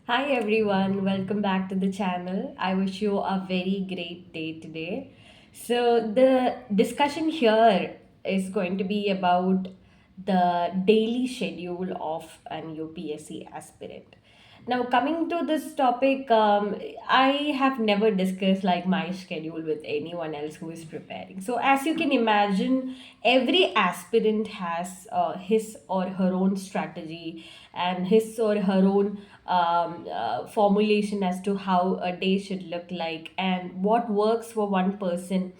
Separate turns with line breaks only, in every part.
Hi everyone, welcome back to the channel. I wish you a very great day today. So, the discussion here is going to be about the daily schedule of an UPSC aspirant. Now, coming to this topic, I have never discussed like my schedule with anyone else who is preparing. So, as you can imagine, every aspirant has his or her own strategy and his or her own formulation as to how a day should look like, and what works for one person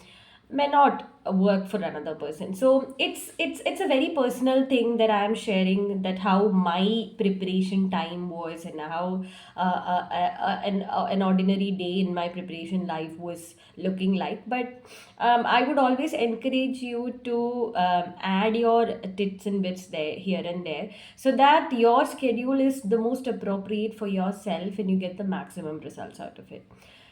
may not work for another person. So it's a very personal thing that I am sharing, that how my preparation time was, and how an ordinary day in my preparation life was looking like. But I would always encourage you to add your tips and bits there, here and there, so that your schedule is the most appropriate for yourself and you get the maximum results out of it.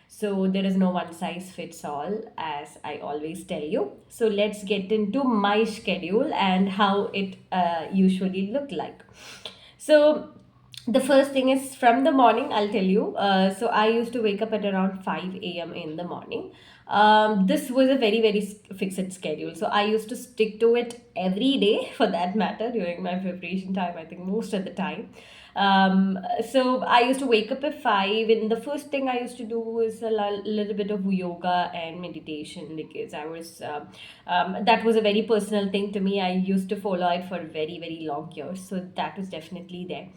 So there is no one size fits all, as I always tell you. So let's get into my schedule and how it usually look like. So the first thing is from the morning, I'll tell you. So I used to wake up at around 5 a.m. in the morning. This was a very fixed schedule. So I used to stick to it every day for that matter during my preparation time, I think most of the time. So I used to wake up at 5, and the first thing I used to do was a little bit of yoga and meditation, because I was that was a very personal thing to me. I used to follow it for very long years, so that was definitely there.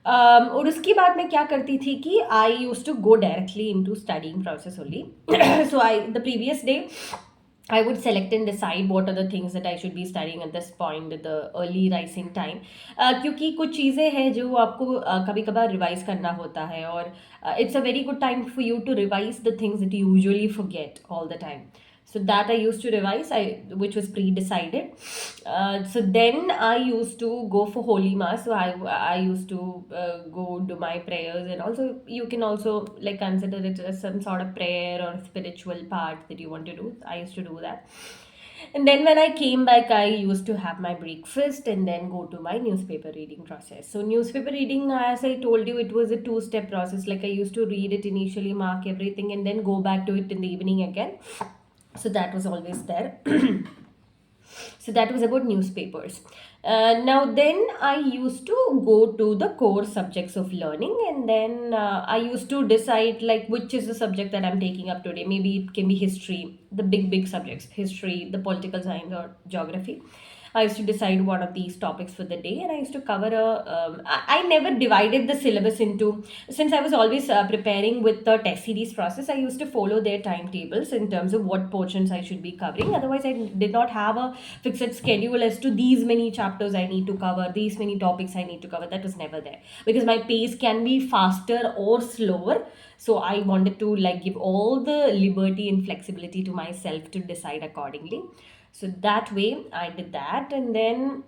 और उसके बाद मैं क्या करती थी कि I used to go directly into studying process only. So I, the previous day, I would select and decide what are the things that I should be studying at this point at the early rising time. क्योंकि कुछ चीज़ें हैं जो आपको कभी कभार revise करना होता है, और it's a very good time for you to revise the things that you usually forget all the time. So that I used to revise, which was pre-decided. So then I used to go for Holy Mass. So I used to go do my prayers, and also you can also like consider it as some sort of prayer or spiritual part that you want to do. I used to do that. And then when I came back, I used to have my breakfast and then go to my newspaper reading process. So newspaper reading, as I told you, it was a two-step process. Like I used to read it initially, mark everything, and then go back to it in the evening again. So that was always there. So that was about newspapers. Now then I used to go to the core subjects of learning, and then I used to decide like which is the subject that I'm taking up today. Maybe it can be history, the big subjects, history, the political science, or geography. I used to decide one of these topics for the day, and I used to cover a. I never divided the syllabus into, since I was always preparing with the test series process. I used to follow their timetables in terms of what portions I should be covering. Otherwise, I did not have a fixed schedule as to these many chapters I need to cover, these many topics I need to cover. That was never there, because my pace can be faster or slower. So I wanted to like give all the liberty and flexibility to myself to decide accordingly. So that way I did that. And then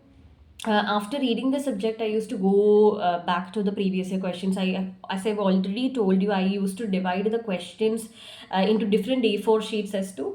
after reading the subject, I used to go back to the previous year questions. As I've already told you, I used to divide the questions into different A4 sheets as to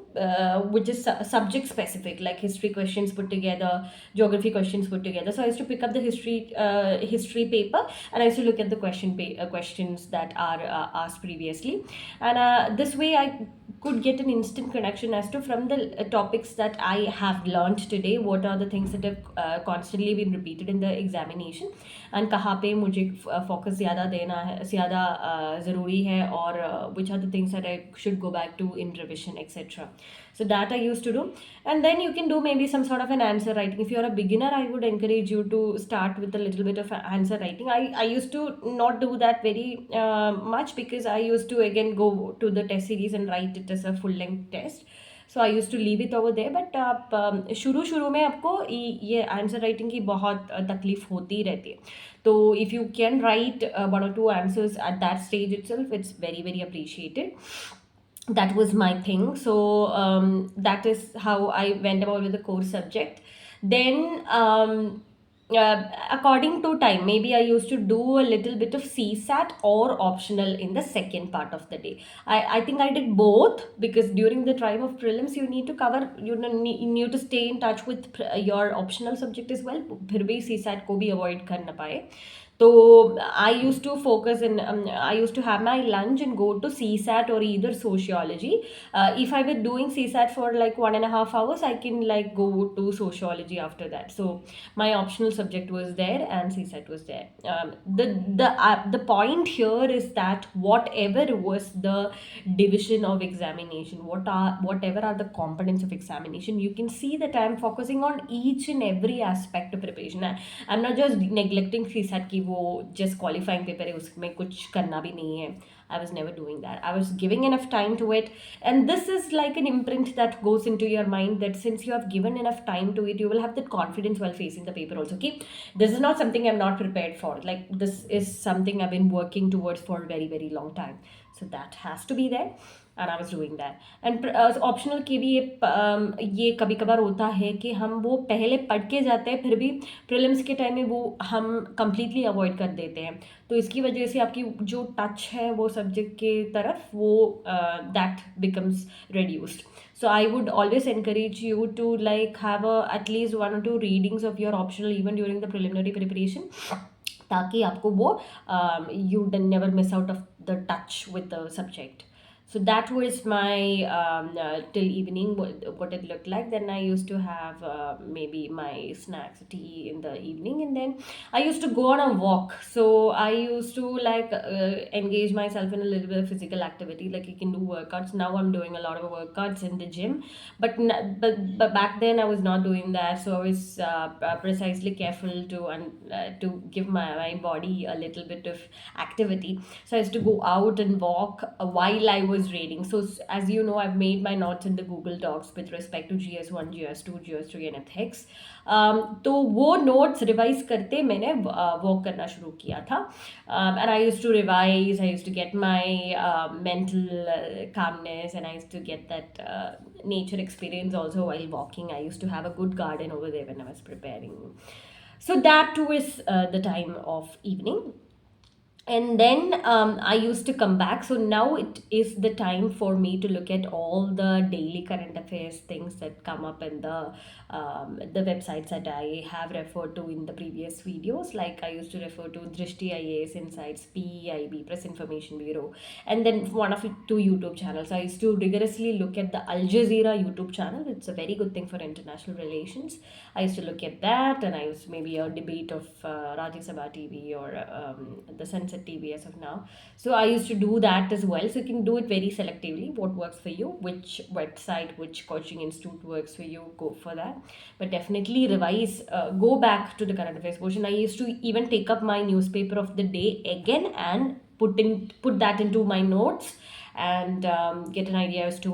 which is subject specific, like history questions put together, geography questions put together. So I used to pick up the history paper, and I used to look at the questions that are asked previously, and this way I could get an instant connection as to, from the topics that I have learned today, what are the things that have constantly been repeated in the examination, and कहाँ पे मुझे focus ज़्यादा देना है, ज़्यादा ज़रूरी है, और which are the things that I should go back to in revision, etc. So that I used to do. And then you can do maybe some sort of an answer writing. If you're a beginner, I would encourage you to start with a little bit of answer writing. I used to not do that very much, because I used to again go to the test series and write it as a full length test. So I use to leave it over there. But आप शुरू में आपको ये answer writing की बहुत तकलीफ होती रहती है. तो if you can write one और two answers at that stage itself, it's very appreciated. That was my thing. So that is how I went about with the core subject. Then according to time, maybe I used to do a little bit of CSAT or optional in the second part of the day. I think I did both, because during the time of prelims you need to cover, you need to stay in touch with your optional subject as well. फिर भी CSAT को भी avoid कर ना पाए. So I used to focus in, I used to have my lunch and go to CSAT or either sociology. If I were doing CSAT for like 1.5 hours, I can like go to sociology after that. So my optional subject was there and CSAT was there. The point here is that whatever was the division of examination, whatever are the components of examination, you can see that I'm focusing on each and every aspect of preparation. I'm not just neglecting CSAT कि वो just qualifying paper है उसमें कुछ करना भी नहीं है. I was never doing that. I was giving enough time to it. And this is like an imprint that goes into your mind that since you have given enough time to it, you will have that confidence while facing the paper also. Okay, this is not something I'm not prepared for. Like this is something I've been working towards for a very, very long time. So that has to be there. And I was doing that. And optional के भी ये कभी कभार होता है कि हम वो पहले पढ़ के जाते हैं फिर भी प्रीलिम्स के टाइम में वो हम कंप्लीटली अवॉइड कर देते हैं. तो इसकी वजह से आपकी जो टच है वो सब्जेक्ट के तरफ वो that becomes reduced. So I would always encourage you to like have at least 1 or 2 readings of your optional even during the preliminary preparation, ताकि आपको वो you never miss out of the touch with the subject. So that was my till evening what it looked like. Then I used to have maybe my snacks, tea in the evening, and then I used to go on a walk. So I used to like engage myself in a little bit of physical activity. Like you can do workouts. Now I'm doing a lot of workouts in the gym, but back then I was not doing that. So I was precisely careful to give my body a little bit of activity. So I used to go out and walk while I was reading. So as you know, I've made my notes in the Google Docs with respect to GS1, GS2, GS3 and ethics. तो वो notes revise करते मैंने walk करना शुरू किया था. And I used to revise, I used to get my mental calmness, and I used to get that nature experience also while walking. I used to have a good garden over there when I was preparing. So that too is the time of evening. And then I used to come back. So now it is the time for me to look at all the daily current affairs things that come up in the websites that I have referred to in the previous videos. Like I used to refer to Drishti IAS Insights, PEIB, Press Information Bureau, and then one of the 2 YouTube channels. I used to rigorously look at the Al Jazeera YouTube channel. It's a very good thing for international relations. I used to look at that, and I used maybe a debate of Rajya Sabha TV or the Sunset TV as of now. So I used to do that as well. So you can do it very selectively. What works for you, which website, which coaching institute works for you, go for that. But definitely revise, go back to the current affairs portion. I used to even take up my newspaper of the day again and put that into my notes and get an idea as to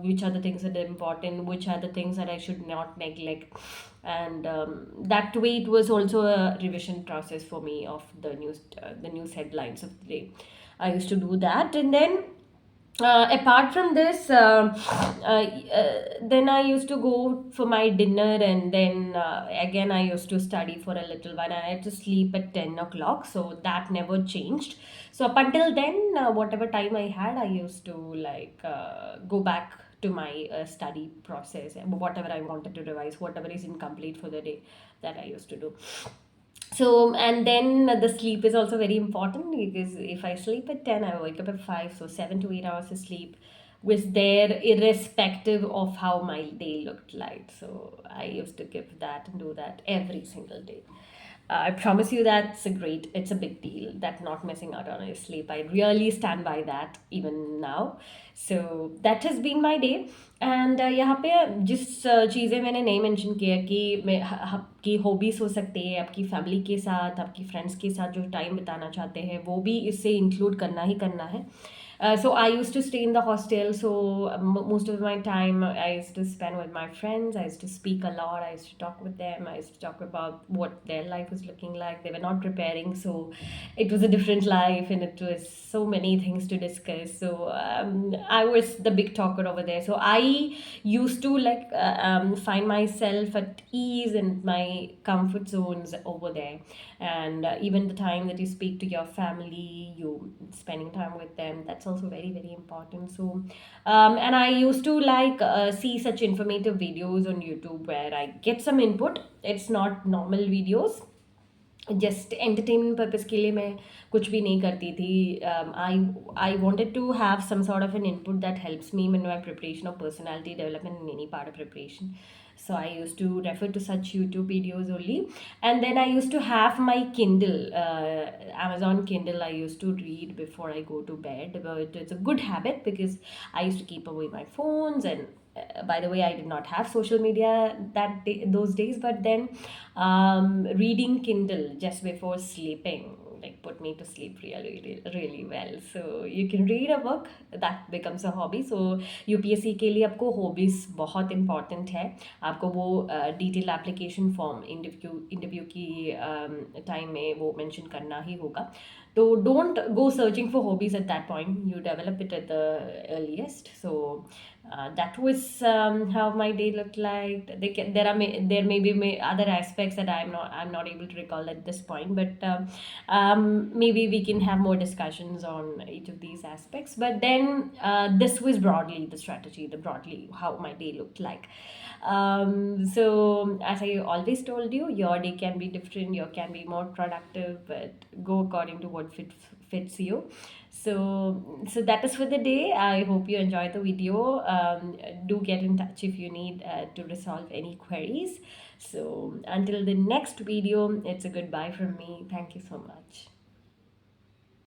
which are the things that are important, which are the things that I should not neglect. And that way it was also a revision process for me of the news headlines of the day. I used to do that. And then apart from this, then I used to go for my dinner, and then again I used to study for a little while. I had to sleep at 10 o'clock, so that never changed. So up until then, whatever time I had, I used to like go back to my study process and whatever I wanted to revise, whatever is incomplete for the day, that I used to do. So, and then the sleep is also very important, because if I sleep at 10, I wake up at 5, so 7 to 8 hours of sleep was there irrespective of how my day looked like. So I used to give that and do that every single day. I promise you it's a big deal that not missing out on your sleep. I really stand by that even now. So that has been my day. And यहाँ पे जिस चीज़ें मैंने नहीं mention किया कि मैं आपकी हॉबीज़ हो सकती है, आपकी फैमिली के साथ, आपकी फ्रेंड्स के साथ जो टाइम बिताना चाहते हैं, वो भी इससे इंक्लूड करना ही करना है. So I used to stay in the hostel, so most of my time I used to spend with my friends. I used to speak a lot. I used to talk with them. I used to talk about what their life was looking like. They were not preparing, so it was a different life, and it was so many things to discuss. So I was the big talker over there. So I used to like find myself at ease in my comfort zones over there. And even the time that you speak to your family, you spending time with them, that's also very, very important. So and I used to like see such informative videos on YouTube where I get some input. It's not normal videos, just entertainment purpose के लिए मैं कुछ भी नहीं करती थी. आई wanted to have some sort of an input that helps me in my preparation of personality development in any part of preparation. So I used to refer to such YouTube videos only. And then I used to have my Kindle, Amazon Kindle. I used to read before I go to bed. But it's a good habit because I used to keep away my phones. And by the way, I did not have social media those days. But then reading Kindle just before sleeping like put me to sleep really well. So you can read a book, that becomes a hobby. So UPSC के लिए आपको hobbies बहुत important है. आपको वो detail application form interview की time में वो मेंशन करना ही होगा. तो don't go searching for hobbies at that point, you develop it at the earliest. So that was how my day looked like. There may be other aspects that I'm not able to recall at this point, but maybe we can have more discussions on each of these aspects. But then this was broadly the strategy, the broadly how my day looked like. So as I always told you, your day can be different, you can be more productive, but go according to what fits you. So that is for the day. I hope you enjoyed the video. Do get in touch if you need to resolve any queries. So until the next video, it's a goodbye from me. Thank you so much.